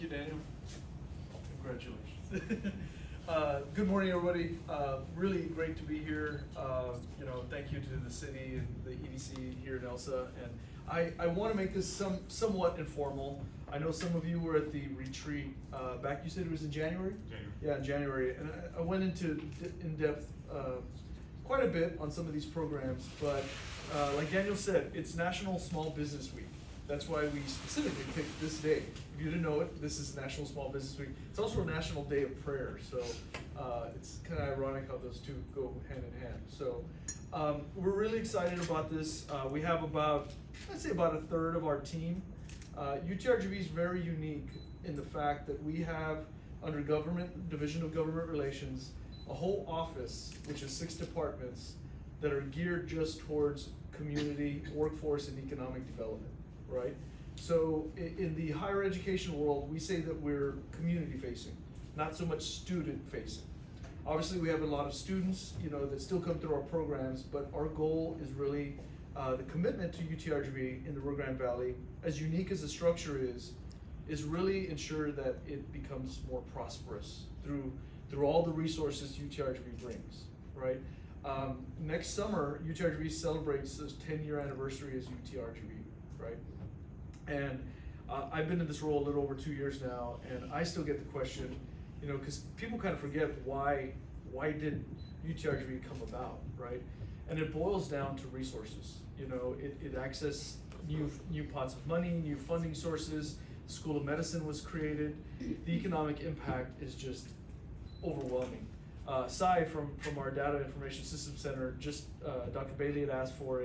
you, Daniel. Congratulations. Good morning, everybody. Really great to be here. Thank you to the city and the EDC here in Elsa. And I want to make this somewhat informal. I know some of you were at the retreat back. You said it was in January? January. Yeah, in January. And I went into in depth quite a bit on some of these programs. But like Daniel said, it's National Small Business Week. That's why we specifically picked this day. If you didn't know it, this is National Small Business Week. It's also a National Day of Prayer, so it's kind of ironic how those two go hand in hand. So we're really excited about this. We have I'd say about a third of our team. UTRGV is very unique in the fact that we have, under Government, Division of Government Relations, a whole office, which is 6 departments, that are geared just towards community, workforce, and economic development. Right? So in the higher education world, we say that we're community facing, not so much student facing. Obviously, we have a lot of students, that still come through our programs, but our goal is really the commitment to UTRGV in the Rio Grande Valley, as unique as the structure is really ensure that it becomes more prosperous through all the resources UTRGV brings, right? Next summer, UTRGV celebrates its 10-year anniversary as UTRGV, right? And I've been in this role a little over 2 years now, and I still get the question, because people kind of forget why did UTRGV come about, right? And it boils down to resources. It accesses new pots of money, new funding sources. The School of Medicine was created. The economic impact is just overwhelming. Aside from our Data Information Systems Center, Dr. Bailey had asked for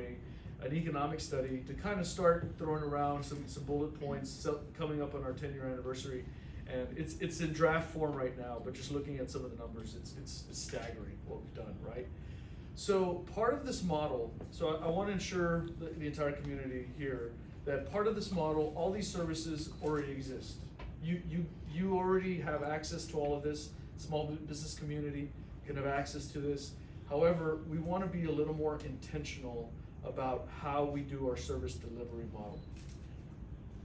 an economic study to kind of start throwing around some bullet points coming up on our 10-year anniversary, and it's in draft form right now. But just looking at some of the numbers, it's staggering what we've done, right? So part of this model, so I want to ensure the entire community here that part of this model, all these services already exist. You already have access to all of this. Small business community can have access to this. However, we want to be a little more intentional about how we do our service delivery model.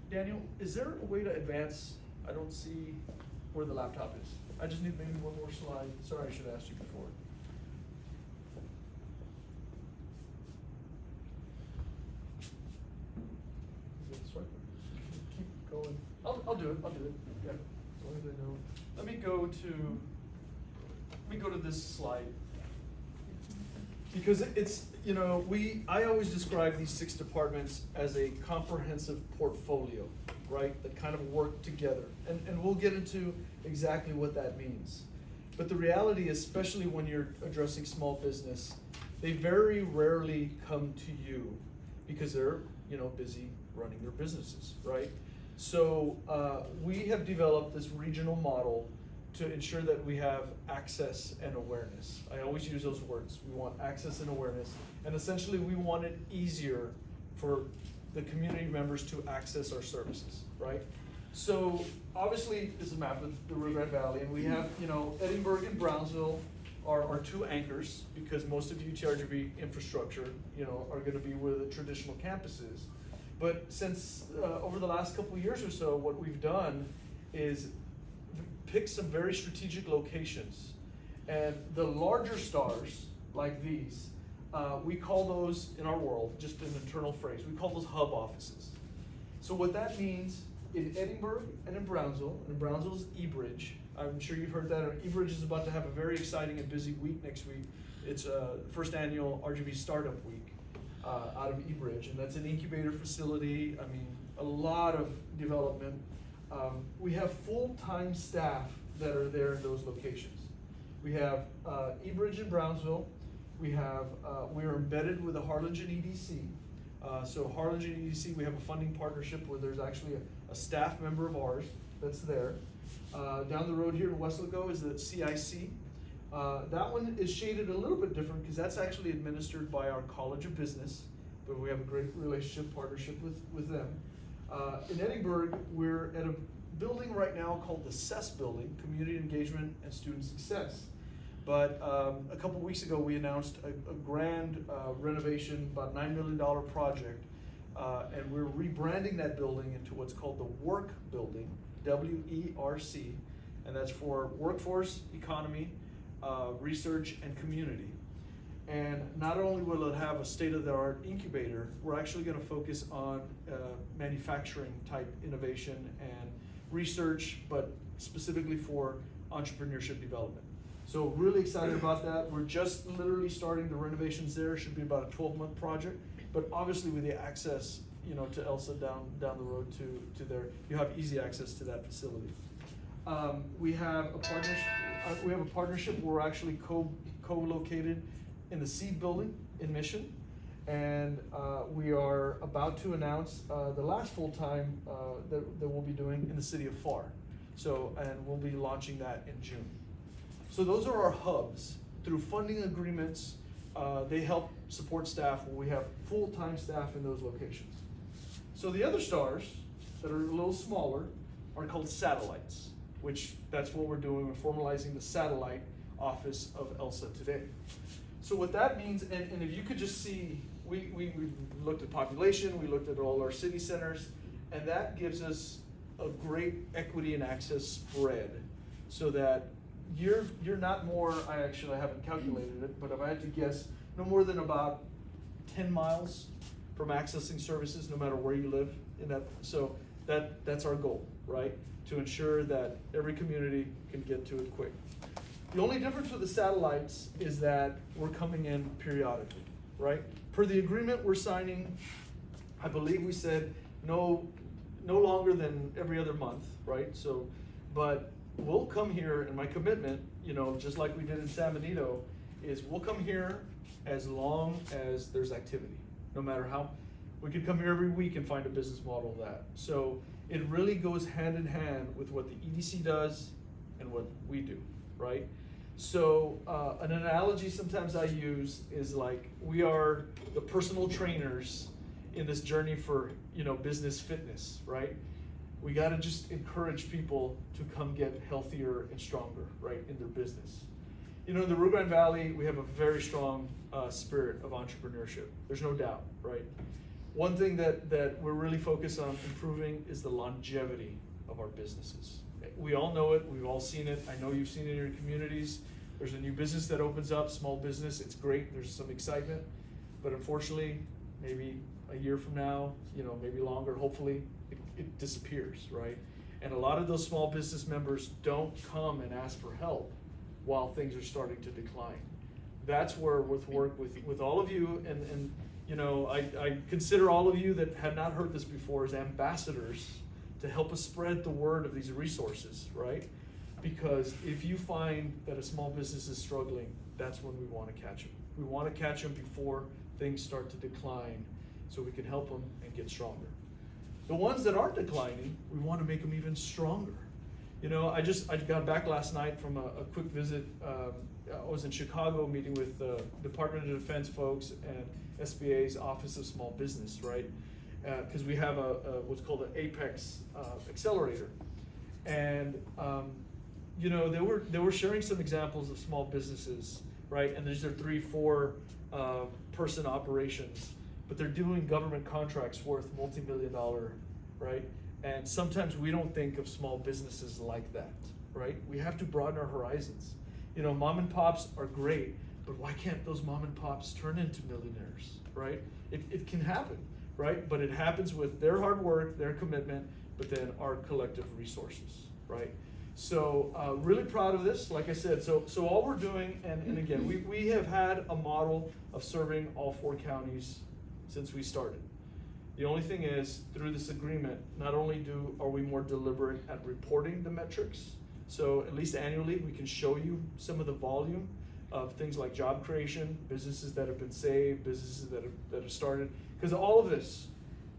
Daniel, is there a way to advance? I don't see where the laptop is. I just need maybe one more slide. Sorry, I should have asked you before. Is it this way? Keep going. I'll do it. Yeah, as long as I know. Let me go to this slide. Because I always describe these 6 departments as a comprehensive portfolio, right? That kind of work together. And we'll get into exactly what that means. But the reality, especially when you're addressing small business, they very rarely come to you because they're, busy running their businesses, right? So we have developed this regional model to ensure that we have access and awareness. I always use those words. We want access and awareness. And essentially, we want it easier for the community members to access our services, right? So obviously, this is a map of the Rio Grande Valley, and we have, Edinburgh and Brownsville are 2 anchors, because most of UTRGV infrastructure, are gonna be where the traditional campus is. But since over the last couple of years or so, what we've done is pick some very strategic locations, and the larger stars like these, we call those in our world, just an internal phrase, we call those hub offices. So what that means in Edinburgh and in Brownsville's eBridge, I'm sure you've heard that. eBridge is about to have a very exciting and busy week next week. It's first annual RGV Startup Week out of eBridge, and that's an incubator facility. I mean, a lot of development. We have full-time staff that are there in those locations. We have eBridge in Brownsville. We're embedded with the Harlingen EDC. So Harlingen EDC, we have a funding partnership where there's actually a staff member of ours that's there. Down the road here in Weslaco is the CIC. That one is shaded a little bit different because that's actually administered by our College of Business, but we have a great partnership with them. In Edinburgh, we're at a building right now called the CES building, Community Engagement and Student Success. But a couple weeks ago, we announced a grand renovation, about $9 million project, and we're rebranding that building into what's called the Work Building, WERC, and that's for Workforce, Economy, Research, and Community. And not only will it have a state-of-the-art incubator, we're actually going to focus on manufacturing type innovation and research, but specifically for entrepreneurship development. So really excited about that. We're just literally starting the renovations there. It should be about a 12-month project, but obviously with the access, to Elsa down the road to there, you have easy access to that facility. We have a partnership. We're actually co-located in the Seed Building in Mission, and we are about to announce the last full-time that we'll be doing in the city of FAR. And we'll be launching that in June. So those are our hubs. Through funding agreements, they help support staff when we have full-time staff in those locations. So the other stars that are a little smaller are called satellites, which that's what we're doing. We're formalizing the satellite office of Elsa today. So what that means, and if you could just see, we looked at population, we looked at all our city centers, and that gives us a great equity and access spread, so that you're not more, I haven't calculated it, but if I had to guess, no more than about 10 miles from accessing services, no matter where you live in that. So that's our goal, right? To ensure that every community can get to it quick. The only difference with the satellites is that we're coming in periodically, right? Per the agreement we're signing, I believe we said no longer than every other month, right? So, but we'll come here, and my commitment, just like we did in San Benito, is we'll come here as long as there's activity. No matter how, we could come here every week and find a business model of that. So it really goes hand in hand with what the EDC does and what we do, right? So an analogy sometimes I use is like, we are the personal trainers in this journey for business fitness, right? We got to just encourage people to come get healthier and stronger, right, in their business. In the Rio Grande Valley, we have a very strong spirit of entrepreneurship. There's no doubt, right? One thing that we're really focused on improving is the longevity of our businesses. We all know it, we've all seen it. I know you've seen it in your communities. There's a new business that opens up, small business, it's great, there's some excitement, but unfortunately, maybe a year from now, maybe longer, hopefully, it disappears, right? And a lot of those small business members don't come and ask for help while things are starting to decline. That's where with work with all of you, and I consider all of you that had not heard this before as ambassadors to help us spread the word of these resources, right? Because if you find that a small business is struggling, that's when we want to catch them. We want to catch them before things start to decline, so we can help them and get stronger. The ones that aren't declining, we want to make them even stronger. I got back last night from a quick visit. I was in Chicago meeting with the Department of Defense folks and SBA's Office of Small Business, right? Because we have what's called an Apex accelerator. And they were sharing some examples of small businesses, right? And these are 3-4 person operations, but they're doing government contracts worth multi-million-dollar, right? And sometimes we don't think of small businesses like that, right? We have to broaden our horizons. Mom and pops are great, but why can't those mom and pops turn into millionaires, right? It can happen, right? But it happens with their hard work, their commitment, but then our collective resources, right? So really proud of this, like I said. So all we're doing, and again, we have had a model of serving all 4 counties since we started. The only thing is, through this agreement, not only are we more deliberate at reporting the metrics, so at least annually we can show you some of the volume of things like job creation, businesses that have been saved, businesses that have started, because all of this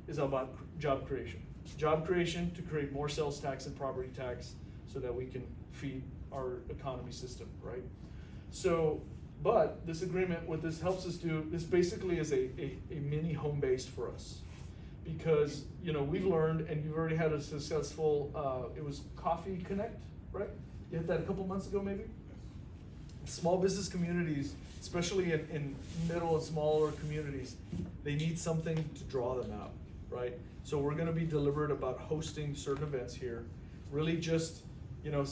is about job creation. Job creation to create more sales tax and property tax so that we can feed our economy system, right? So, but this agreement, what this helps us do, this basically is a mini home base for us. Because, we've learned, and you've already had a successful, it was Coffee Connect, right? You had that a couple months ago, maybe? Small business communities, especially in middle and smaller communities, they need something to draw them out, right? So we're gonna be deliberate about hosting certain events here. really just, you know,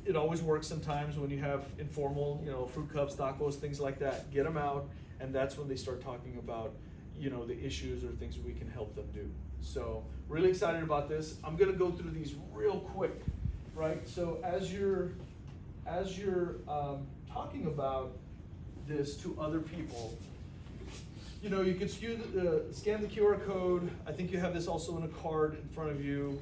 it always works sometimes when you have informal, you know, fruit cups, tacos, things like that. Get them out, and that's when they start talking about, you know, the issues or things we can help them do. So really excited about this. I'm gonna go through these real quick, right? So as you're talking about this to other people, you know, you can scan the QR code. I think you have this also in a card in front of you.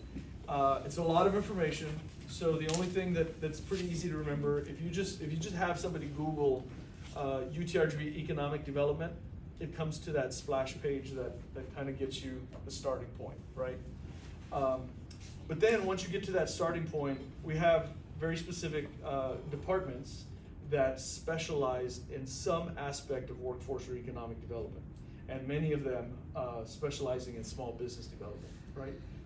It's a lot of information. So the only thing that's pretty easy to remember, if you just have somebody Google UTRGV Economic Development, it comes to that splash page that kind of gets you the starting point, right? But then once you get to that starting point, we have very specific departments that specialize in some aspect of workforce or economic development, and many of them specializing in small business development, right?